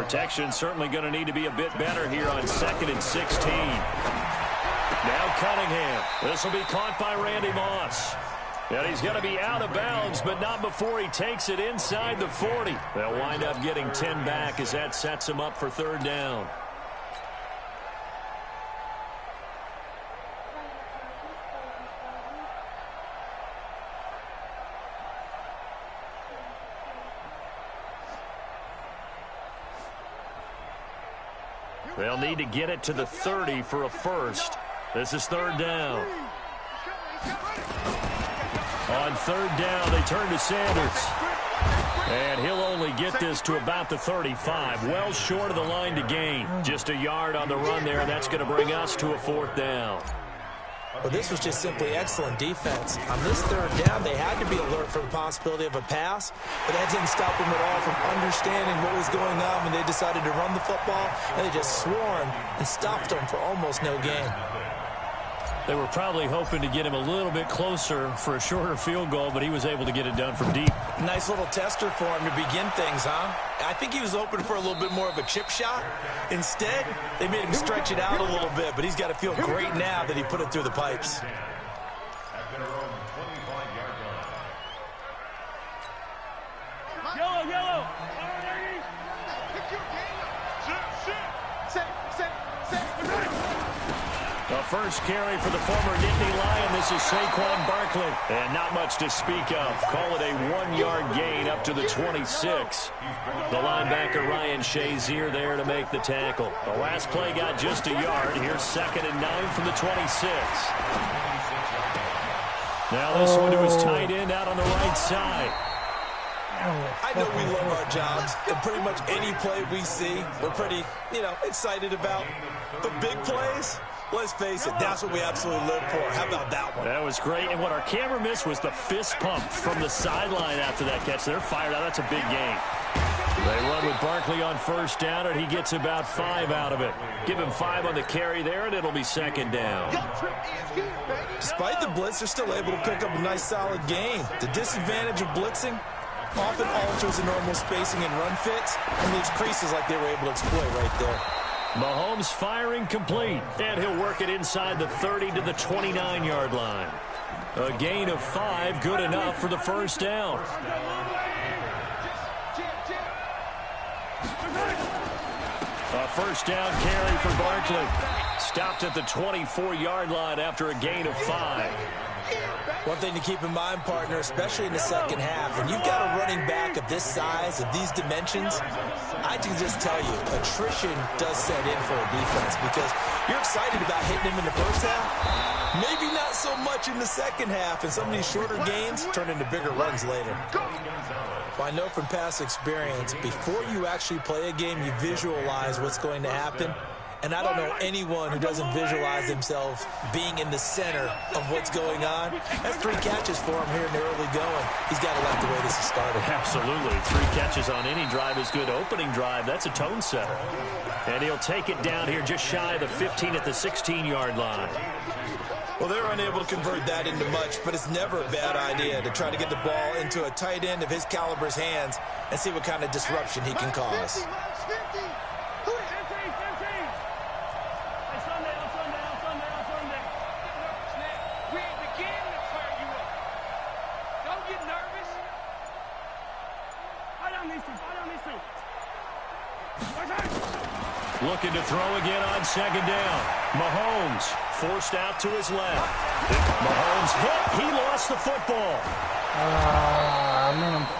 Protection certainly going to need to be a bit better here on 2nd and 16. Now Cunningham. This will be caught by Randy Moss. And he's going to be out of bounds, but not before he takes it inside the 40. They'll wind up getting 10 back as that sets him up for 3rd down. They'll need to get it to the 30 for a first. This is 3rd down. On 3rd down, they turn to Sanders. And he'll only get this to about the 35. Well short of the line to gain. Just a yard on the run there. That's going to bring us to a 4th down. Well, this was just simply excellent defense. On this 3rd down, they had to be alert for the possibility of a pass, but that didn't stop them at all from understanding what was going on when they decided to run the football, and they just swarmed and stopped them for almost no gain. They were probably hoping to get him a little bit closer for a shorter field goal, but he was able to get it done from deep. Nice little tester for him to begin things, huh? I think he was hoping for a little bit more of a chip shot. Instead, they made him stretch it out a little bit, but he's got to feel great now that he put it through the pipes. Yellow, yellow. The first carry for the former Nittany Lion. This is Saquon Barkley. And not much to speak of. Call it a 1-yard gain up to the 26. The linebacker Ryan Shazier there to make the tackle. The last play got just a yard. Here's 2nd and 9 from the 26. Now this one to his tight end out on the right side. I know we love our jobs, and pretty much any play we see, we're pretty, excited about. But big plays, let's face it, that's what we absolutely live for. How about that one? That was great, and what our camera missed was the fist pump from the sideline after that catch. They're fired out. That's a big gain. They run with Barkley on 1st down, and he gets about 5 out of it. Give him 5 on the carry there, and it'll be 2nd down. Despite the blitz, they're still able to pick up a nice, solid gain. The disadvantage of blitzing often alters the normal spacing and run fits and leaves creases like they were able to exploit right there. Mahomes firing complete, and he'll work it inside the 30 to the 29-yard line. A gain of 5, good enough for the 1st down. A 1st down carry for Barkley. Stopped at the 24-yard line after a gain of 5. One thing to keep in mind, partner, especially in the second half, when you've got a running back of this size, of these dimensions, I can just tell you, attrition does set in for a defense because you're excited about hitting him in the first half. Maybe not so much in the second half, and some of these shorter gains turn into bigger runs later. Well, I know from past experience, before you actually play a game, you visualize what's going to happen. And I don't know anyone who doesn't visualize themselves being in the center of what's going on. That's 3 catches for him here in the early going. He's got to like the way this is started. Absolutely. 3 catches on any drive is good. Opening drive, that's a tone setter. And he'll take it down here just shy of the 15 at the 16-yard line. Well, they're unable to convert that into much, but it's never a bad idea to try to get the ball into a tight end of his caliber's hands and see what kind of disruption he can cause. Looking to throw again on 2nd down. Mahomes forced out to his left. Mahomes hit. He lost the football.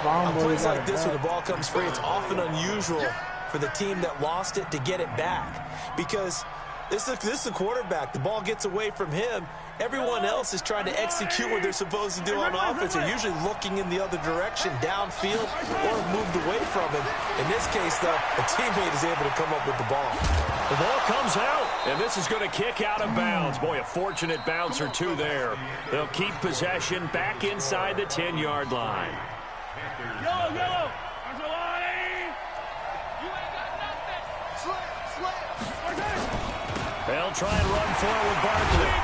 On plays like this, when the ball comes free, it's often unusual for the team that lost it to get it back because this is the quarterback. The ball gets away from him. Everyone else is trying to execute what they're supposed to do on offense. They're usually looking in the other direction, downfield, or moved away from him. In this case, though, a teammate is able to come up with the ball. The ball comes out, and this is going to kick out of bounds. Boy, a fortunate bounce or two there. They'll keep possession back inside the 10-yard line. Yellow, yellow. There's a line. You ain't got nothing. They'll try and run forward Barkley.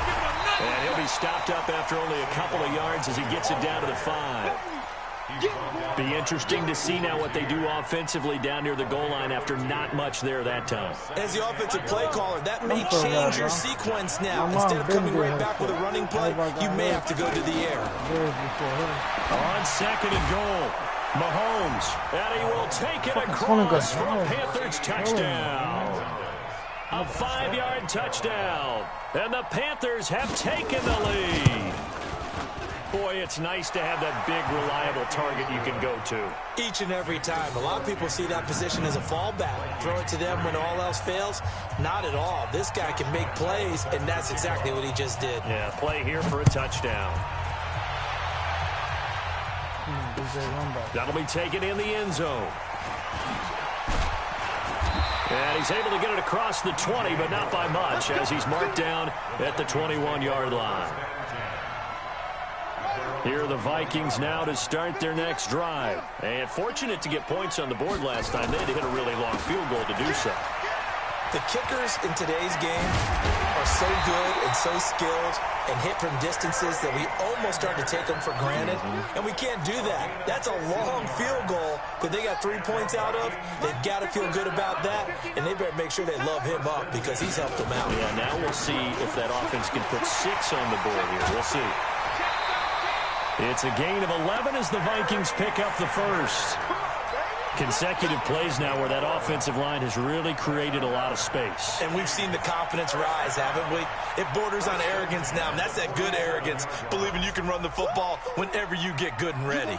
And he'll be stopped up after only a couple of yards as he gets it down to the 5. Be interesting to see now what they do offensively down near the goal line after not much there that time. As the offensive play caller, that may change your sequence now. Instead of coming right back with a running play, you may have to go to the air. On second and goal, Mahomes, and he will take it across for a Panthers touchdown. A 5-yard touchdown, and the Panthers have taken the lead. Boy, it's nice to have that big, reliable target you can go to. Each and every time. A lot of people see that position as a fallback. Throw it to them when all else fails. Not at all. This guy can make plays, and that's exactly what he just did. Yeah, play here for a touchdown. That'll be taken in the end zone. And he's able to get it across the 20, but not by much, as he's marked down at the 21-yard line. Here are the Vikings now to start their next drive. And fortunate to get points on the board last time. They had to hit a really long field goal to do so. The kickers in today's game are so good and so skilled and hit from distances that we almost start to take them for granted. And we can't do that. That's a long field goal that they got 3 points out of. They've got to feel good about that, and they better make sure they love him up because he's helped them out. Yeah, now we'll see if that offense can put 6 on the board here. We'll see. It's a gain of 11 as the Vikings pick up the first. Consecutive plays now where that offensive line has really created a lot of space. And we've seen the confidence rise, haven't we? It borders on arrogance now, and that's that good arrogance, believing you can run the football whenever you get good and ready.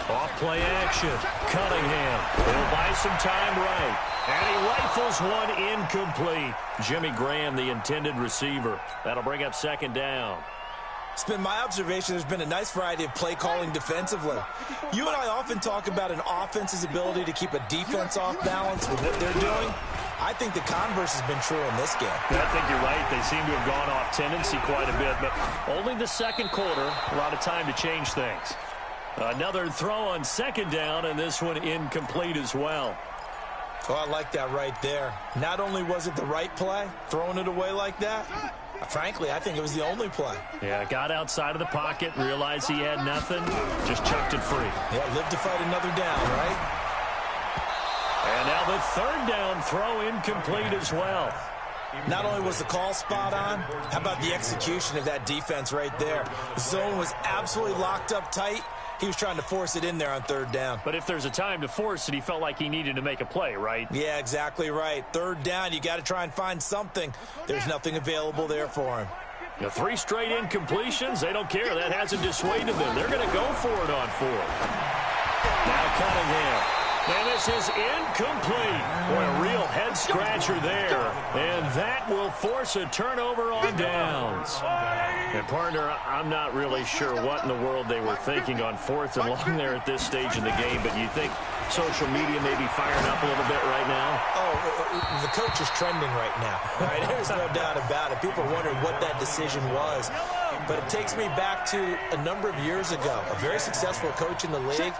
Off play action. Cunningham. He'll buy some time right. And he rifles one incomplete. Jimmy Graham, the intended receiver. That'll bring up second down. It's been my observation there's been a nice variety of play calling defensively. You and I often talk about an offense's ability to keep a defense off balance with what they're doing. I think the converse has been true in this game. I think you're right. They seem to have gone off tendency quite a bit, but only the second quarter, a lot of time to change things. Another throw on second down, and this one incomplete as well. Oh, I like that right there. Not only was it the right play, throwing it away like that, frankly, I think it was the only play. Yeah, got outside of the pocket, realized he had nothing, just chucked it free. Yeah, live to fight another down, right? And now the third down throw incomplete as well. Not only was the call spot on, how about the execution of that defense right there? The zone was absolutely locked up tight. He was trying to force it in there on third down. But if there's a time to force it, he felt like he needed to make a play, right? Yeah, exactly right. Third down, you got to try and find something. There's nothing available there for him. The 3 straight incompletions, they don't care. That hasn't dissuaded them. They're going to go for it on 4th. Now Cunningham. And this is incomplete. Boy, a real head-scratcher there. And that will force a turnover on downs. And, partner, I'm not really sure what in the world they were thinking on 4th and long there at this stage in the game, but you think social media may be firing up a little bit right now? Oh, the coach is trending right now. Right? There's no doubt about it. People are wondering what that decision was. But it takes me back to a number of years ago. A very successful coach in the league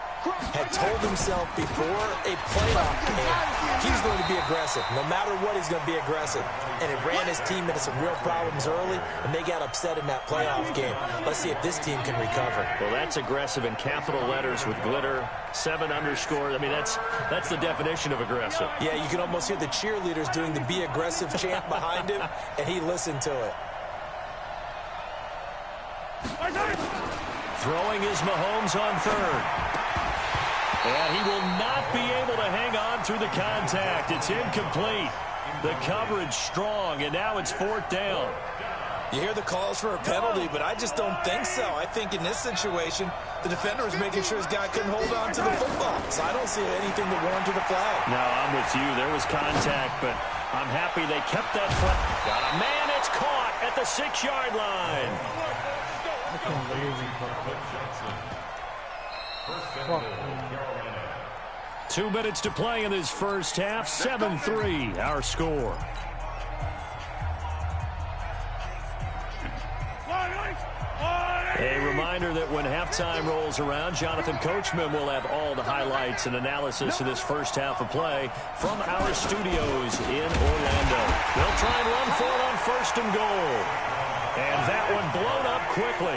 had told himself before a playoff game he's going to be aggressive. No matter what, he's going to be aggressive. And it ran his team into some real problems early, and they got upset in that playoff game. Let's see if this team can recover. Well, that's aggressive in capital letters with glitter, 7 underscore. I mean, that's the definition of aggressive. Yeah, you can almost hear the cheerleaders doing the be aggressive chant behind him, and he listened to it. Throwing is Mahomes on 3rd. And he will not be able to hang on through the contact. It's incomplete. The coverage strong, and now it's 4th down. You hear the calls for a penalty, but I just don't think so. I think in this situation, the defender was making sure his guy couldn't hold on to the football. So I don't see anything that warranted a flag. No, I'm with you. There was contact, but I'm happy they kept that flag. Got a man. It's caught at the 6-yard line. 2 minutes to play in this first half. 7-3, our score. A reminder that when halftime rolls around, Jonathan Coachman will have all the highlights and analysis of this first half of play from our studios in Orlando. They'll try and run for it on 1st and goal. And that one blown up quickly.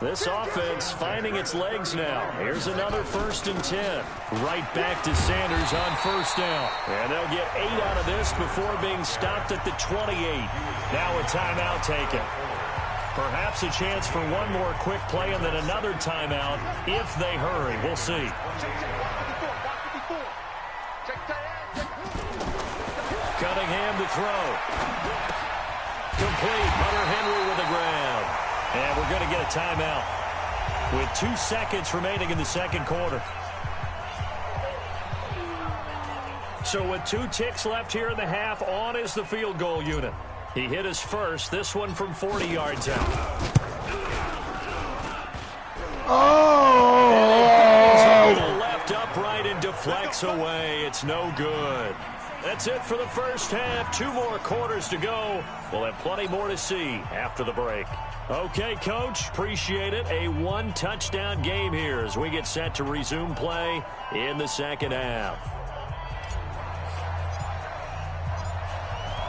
This offense finding its legs now. Here's another 1st and 10. Right back to Sanders on 1st down. And they'll get 8 out of this before being stopped at the 28. Now a timeout taken. Perhaps a chance for one more quick play and then another timeout if they hurry. We'll see. Cunningham to throw. Complete. Hunter Henry with a grab. And we're going to get a timeout with 2 seconds remaining in the second quarter. So with 2 ticks left here in the half, on is the field goal unit. He hit his first, this one from 40 yards out. Oh! To the left upright and deflects away. It's no good. That's it for the first half. 2 more quarters to go. We'll have plenty more to see after the break. Okay, Coach, appreciate it. A 1-touchdown game here as we get set to resume play in the second half.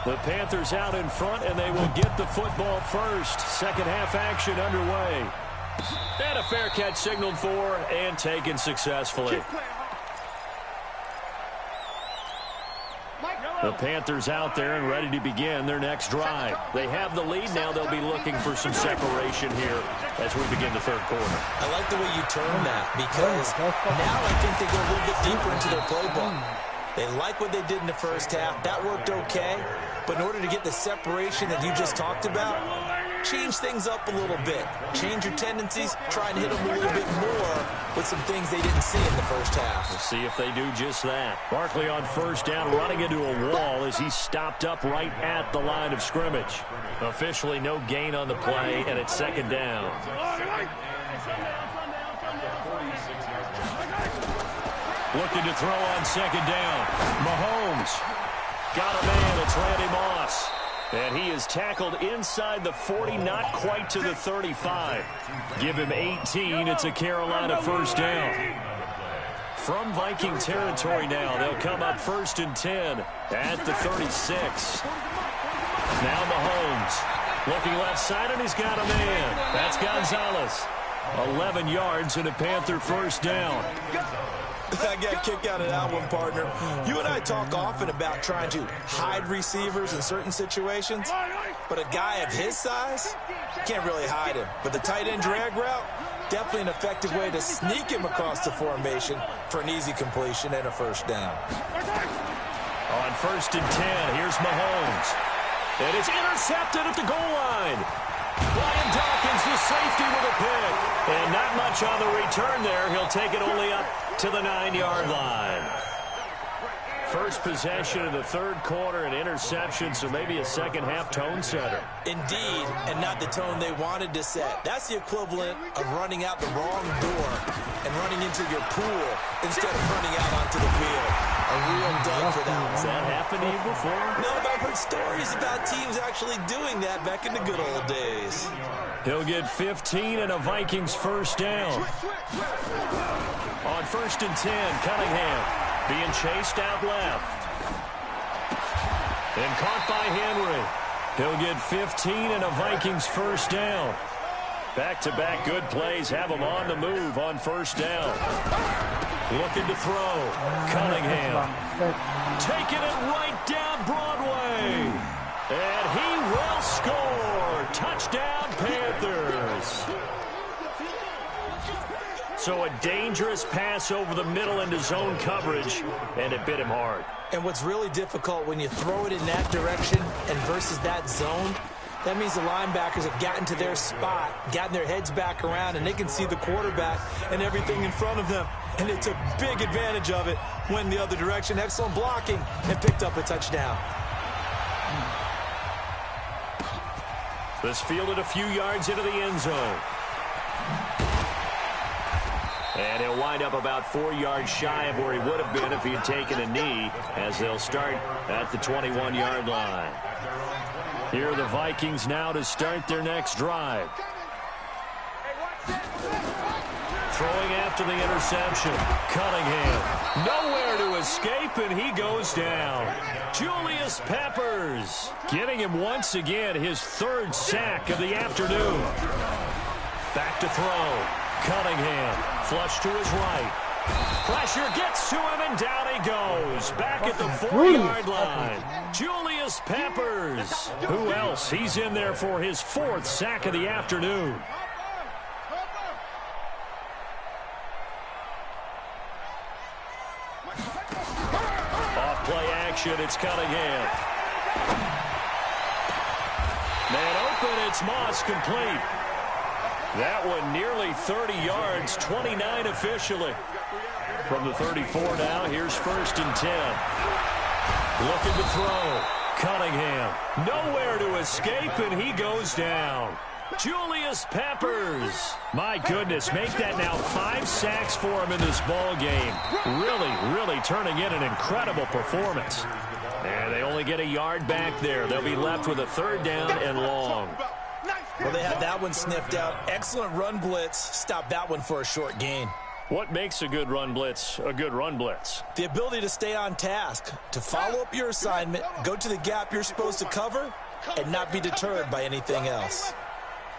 The Panthers out in front, and they will get the football first. Second half action underway. And a fair catch signaled for and taken successfully. The Panthers out there and ready to begin their next drive. They have the lead now. They'll be looking for some separation here as we begin the third quarter. I like the way you term that because now I think they go a little bit deeper into their playbook. They like what they did in the first half. That worked okay. But in order to get the separation that you just talked about, change things up a little bit. Change your tendencies. Try and hit them a little bit more with some things they didn't see in the first half. We'll see if they do just that. Barkley on 1st down, running into a wall as he stopped up right at the line of scrimmage. Officially no gain on the play, and it's 2nd down. Looking to throw on 2nd down. Mahomes got a man. It's Randy Moss. And he is tackled inside the 40, not quite to the 35. Give him 18. It's a Carolina 1st down. From Viking territory now, they'll come up 1st and 10 at the 36. Now Mahomes looking left side, and he's got a man. That's Gonzalez. 11 yards and a Panther 1st down. I got a kick out of that one, partner. You and I talk often about trying to hide receivers in certain situations, but a guy of his size, can't really hide him. But the tight end drag route, definitely an effective way to sneak him across the formation for an easy completion and a 1st down. On 1st and 10, here's Mahomes. And it's intercepted at the goal line. Brian Dawkins, the safety, with a pick. And not much on the return there. He'll take it only up to the 9-yard line. First possession of the third quarter, an interception, so maybe a second half tone setter. Indeed, and not the tone they wanted to set. That's the equivalent of running out the wrong door and running into your pool instead of running out onto the field. A real dud for that one. Has that happened to you before? No, but I've heard stories about teams actually doing that back in the good old days. He'll get 15 and a Vikings 1st down. On 1st and 10, Cunningham being chased out left. And caught by Henry. He'll get 15 and a Vikings 1st down. Back-to-back good plays have him on the move on 1st down. Looking to throw. Cunningham. Taking it right down Broadway. And he will score. Touchdown, Panthers. So a dangerous pass over the middle into zone coverage, and it bit him hard. And what's really difficult when you throw it in that direction and versus that zone, that means the linebackers have gotten to their spot, gotten their heads back around, and they can see the quarterback and everything in front of them. And they took big advantage of it, went the other direction, excellent blocking, and picked up a touchdown. This fielded a few yards into the end zone. And he'll wind up about 4 yards shy of where he would have been if he had taken a knee, as they'll start at the 21-yard line. Here are the Vikings now to start their next drive. Throwing after the interception. Cunningham. Nowhere to escape, and he goes down. Julius Peppers getting him once again his 3rd sack of the afternoon. Back to throw. Cunningham. Flush to his right. Pressure gets to him, and down he goes. Back at the 4-yard line. Julius Peppers. Who else? He's in there for his 4th sack of the afternoon. Off play action, it's Cunningham. Man open, it's Moss, complete. That one nearly 30 yards, 29 officially. From the 34 now, here's 1st and 10. Looking to throw. Cunningham. Nowhere to escape, and he goes down. Julius Peppers. My goodness, make that now 5 sacks for him in this ball game. Really turning in an incredible performance. And they only get a yard back there. They'll be left with a 3rd down and long. Well, they had that one sniffed out. Excellent run blitz. Stop that one for a short gain. What makes a good run blitz a good run blitz? The ability to stay on task, to follow up your assignment, go to the gap you're supposed to cover, and not be deterred by anything else.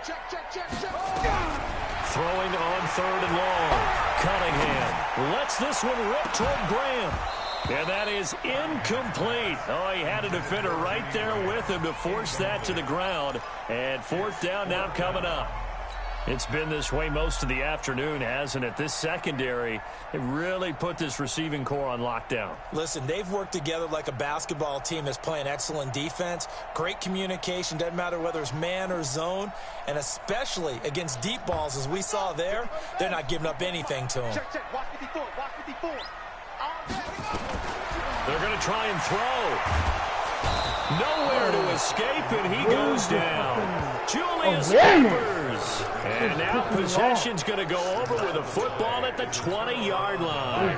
Throwing on 3rd and long. Cunningham lets this one rip toward Graham. And that is incomplete. Oh, he had a defender right there with him to force that to the ground. And 4th down now coming up. It's been this way most of the afternoon, hasn't it? This secondary, it really put this receiving core on lockdown. Listen, they've worked together like a basketball team that's playing excellent defense. Great communication, doesn't matter whether it's man or zone. And especially against deep balls, as we saw there, they're not giving up anything to them. Watch 54, watch 54. They're going to try and throw. Nowhere to escape, and he goes down. Julius Peppers. And now possession's going to go over with a football at the 20-yard line.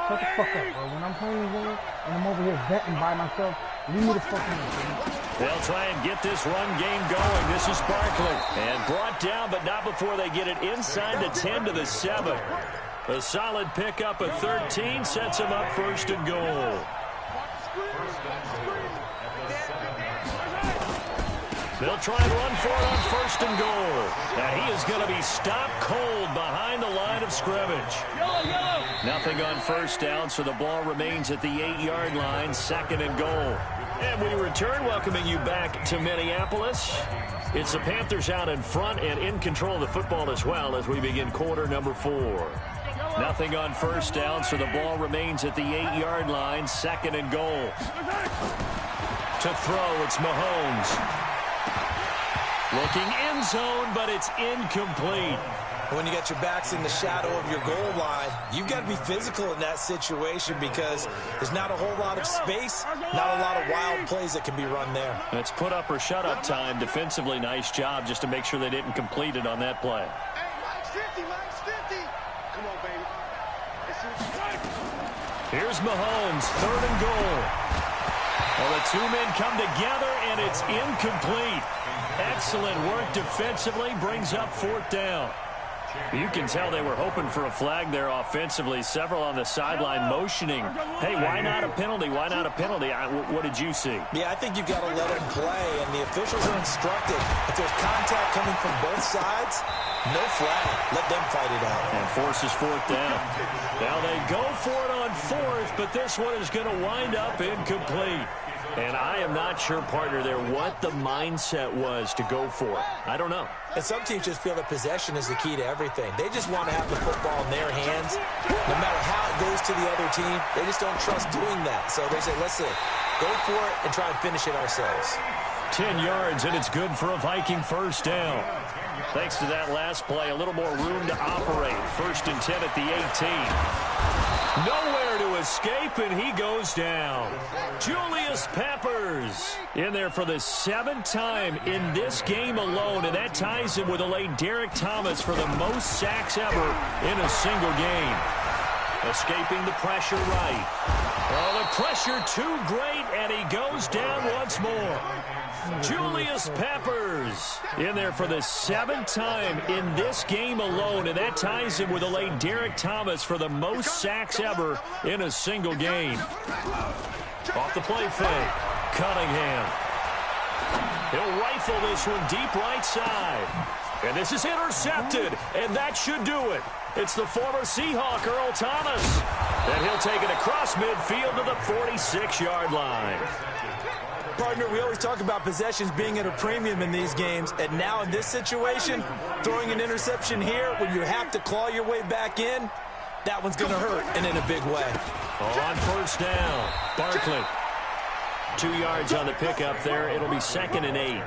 Shut the fuck up, bro. When I'm playing this game and I'm over here betting by myself, leave me the fuck alone. They'll try and get this run game going. This is Barkley. And brought down, but not before they get it inside the 10 to the 7. A solid pickup of 13 sets him up 1st and goal. They'll try and run for it on 1st and goal. And he is going to be stopped cold behind the line of scrimmage. Nothing on 1st down, so the ball remains at the 8-yard line, 2nd and goal. And we return, welcoming you back to Minneapolis. It's the Panthers out in front and in control of the football as well as we begin quarter number 4. Nothing on 1st down, so the ball remains at the 8-yard line, 2nd and goal. To throw, it's Mahomes. Looking end zone, but it's incomplete. When you got your backs in the shadow of your goal line, you've got to be physical in that situation because there's not a whole lot of space, not a lot of wild plays that can be run there. It's put up or shut up time. Defensively, nice job just to make sure they didn't complete it on that play. Come on, baby. Here's Mahomes, 3rd and goal. Well, the 2 men come together, and it's incomplete. Excellent work defensively, brings up 4th down. You can tell they were hoping for a flag there offensively. Several on the sideline motioning, hey, why not a penalty? Why not a penalty? What did you see? Yeah, I think you've got to let them play, and the officials are instructed. If there's contact coming from both sides, no flag. Let them fight it out. And forces 4th down. Now they go for it on 4th, but this one is going to wind up incomplete. And I am not sure, partner, there what the mindset was to go for it. I don't know. And some teams just feel that possession is the key to everything. They just want to have the football in their hands. No matter how it goes to the other team, they just don't trust doing that. So they say, listen, go for it and try and finish it ourselves. 10 yards, and it's good for a Viking 1st down. Thanks to that last play, a little more room to operate. 1st and 10 at the 18. Nowhere to escape, and he goes down. Julius Peppers in there for the 7th time in this game alone, and that ties him with a late Derek Thomas for the most sacks ever in a single game. Escaping the pressure right. Oh, the pressure too great, and he goes down once more. Julius Peppers in there for the 7th time in this game alone, and that ties him with a late Derek Thomas for the most sacks ever in a single game. Off the play fake, Cunningham. He'll rifle this one deep right side. And this is intercepted, and that should do it. It's the former Seahawk, Earl Thomas. And he'll take it across midfield to the 46-yard line. Partner, we always talk about possessions being at a premium in these games, and now in this situation, throwing an interception here when you have to claw your way back in, that one's going to hurt, and in a big way. On first down, Barkley. 2 yards on the pickup there. It'll be 2nd and 8.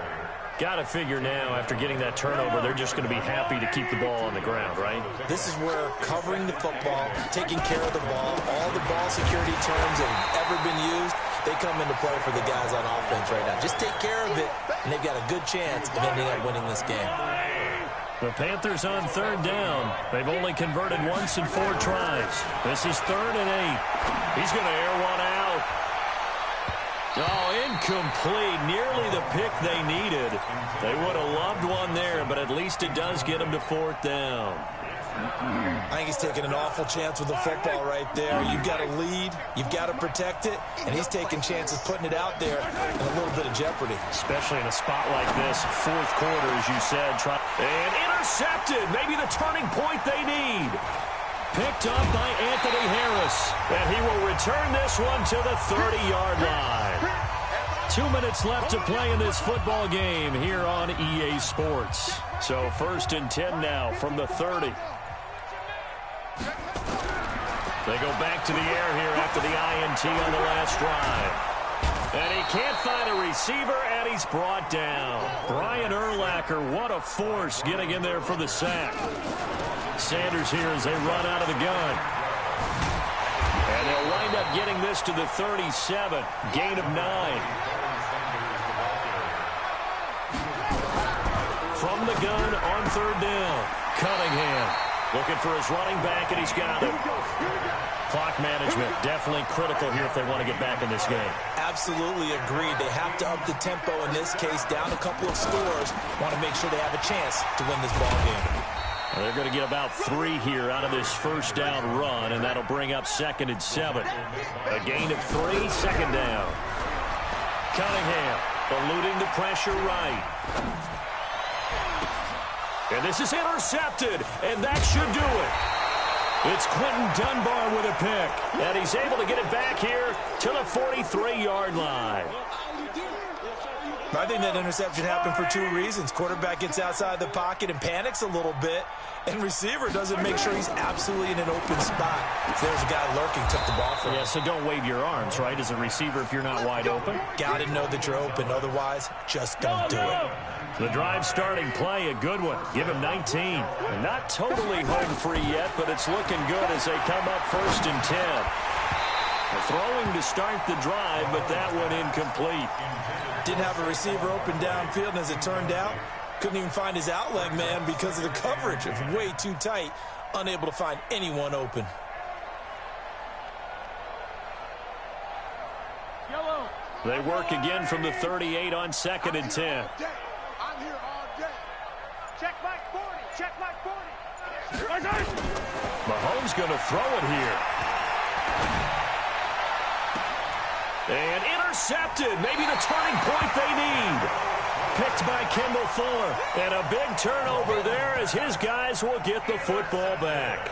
Got to figure now, after getting that turnover, they're just going to be happy to keep the ball on the ground, right? This is where covering the football, taking care of the ball, all the ball security terms that have ever been used, they come into play for the guys on offense right now. Just take care of it, and they've got a good chance of ending up winning this game. The Panthers on 3rd down. They've only converted once in 4 tries. This is 3rd and 8. He's going to air one out. Oh, incomplete. Nearly the pick they needed. They would have loved one there, but at least it does get them to 4th down. I think he's taking an awful chance with the football right there. You've got to lead, you've got to protect it, and he's taking chances putting it out there in a little bit of jeopardy. Especially in a spot like this, 4th quarter, as you said. And intercepted, maybe the turning point they need. Picked up by Anthony Harris, and he will return this one to the 30-yard line. 2 minutes left to play in this football game here on EA Sports. So 1st and 10 now from the 30. They go back to the air here after the INT on the last drive. And he can't find a receiver, and he's brought down. Brian Urlacher, what a force getting in there for the sack. Sanders here as they run out of the gun. And they'll wind up getting this to the 37. Gain of 9. From the gun on 3rd down. Cunningham looking for his running back, and he's got it. Clock management definitely critical here if they want to get back in this game. Absolutely agreed. They have to up the tempo in this case, down a couple of scores. Want to make sure they have a chance to win this ball game. They're going to get about 3 here out of this first down run, and that'll bring up 2nd and 7. A gain of 3, 2nd down. Cunningham eluding the pressure right. And this is intercepted, and that should do it. It's Quentin Dunbar with a pick, and he's able to get it back here to the 43-yard line. I think that interception happened for 2 reasons. Quarterback gets outside the pocket and panics a little bit, and receiver doesn't make sure he's absolutely in an open spot. So there's a guy lurking, took the ball from him. Yeah, so don't wave your arms, right, as a receiver if you're not wide open. Got to know that you're open. Otherwise, just don't do it. The drive starting play, a good one. Give him 19. And not totally home free yet, but it's looking good as they come up 1st and 10. Throwing to start the drive, but that one incomplete. Didn't have a receiver open downfield, and as it turned out, couldn't even find his outlet man because of the coverage. It's way too tight, unable to find anyone open. They work again from the 38 on 2nd and 10. I'm here all day. Check Mike 40. Check Mike 40. Mahomes going to throw it here. And intercepted. Maybe the turning point they need. Picked by Kendall Fuller. And a big turnover there as his guys will get the football back.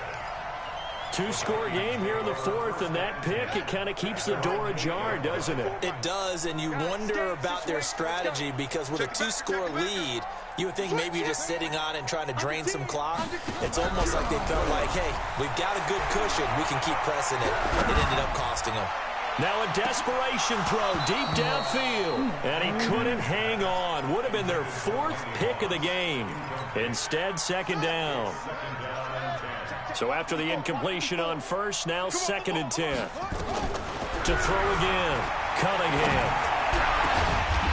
2-score game here in the 4th, and that pick, it kind of keeps the door ajar, doesn't it? It does, and you wonder about their strategy because with a 2-score lead, you would think maybe you're just sitting on and trying to drain some clock. It's almost like they felt like, hey, we've got a good cushion. We can keep pressing it. It ended up costing them. Now a desperation throw deep downfield, and he couldn't hang on. Would have been their 4th pick of the game. Instead, 2nd down. So after the incompletion on 1st, now 2nd and 10. To throw again, Cunningham.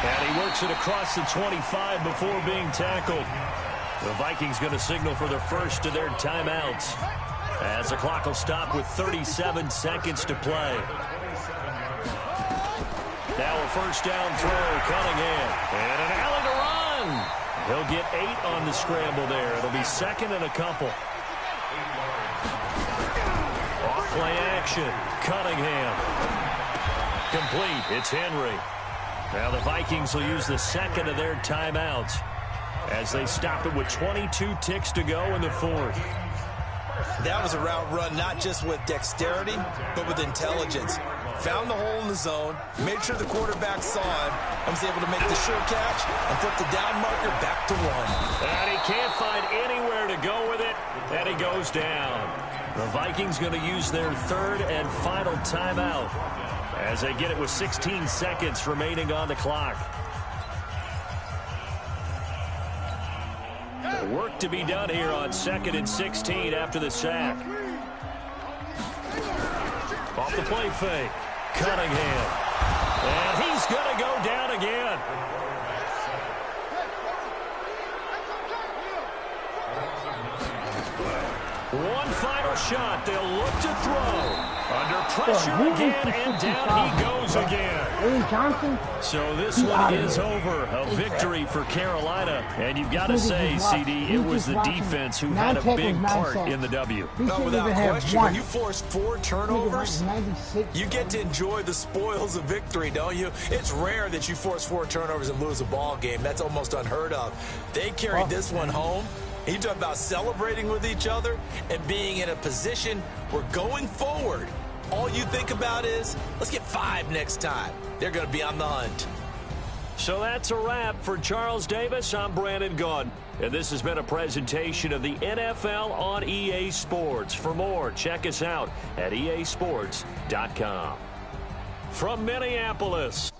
And he works it across the 25 before being tackled. The Vikings going to signal for the first of their timeouts as the clock will stop with 37 seconds to play. Now a first down throw, Cunningham. And an alley to run. He'll get 8 on the scramble there. It'll be 2nd and a couple. Off-play action. Cunningham. Complete. It's Henry. Now the Vikings will use the 2nd of their timeouts. as they stop it with 22 ticks to go in the fourth. That was a route run not just with dexterity, but with intelligence. Found the hole in the zone, made sure the quarterback saw it, and was able to make the sure catch and flip the down marker back to 1. And he can't find anywhere to go with it, and he goes down. The Vikings going to use their third and final timeout as they get it with 16 seconds remaining on the clock. Work to be done here on 2nd and 16 after the sack. Off the play fake. Cunningham. And he's going to go down again. One final shot. They'll look to throw. Under pressure again, and down he goes again. So this one is over. A victory for Carolina. And you've got to say, CD, it was the defense who had a big part in the W. No, without question. When you force 4 turnovers, you get to enjoy the spoils of victory, don't you? It's rare that you force 4 turnovers and lose a ball game. That's almost unheard of. They carried this one home. You talk about celebrating with each other and being in a position where going forward, all you think about is, let's get 5 next time. They're going to be on the hunt. So that's a wrap for Charles Davis. I'm Brandon Gunn, and this has been a presentation of the NFL on EA Sports. For more, check us out at easports.com. From Minneapolis.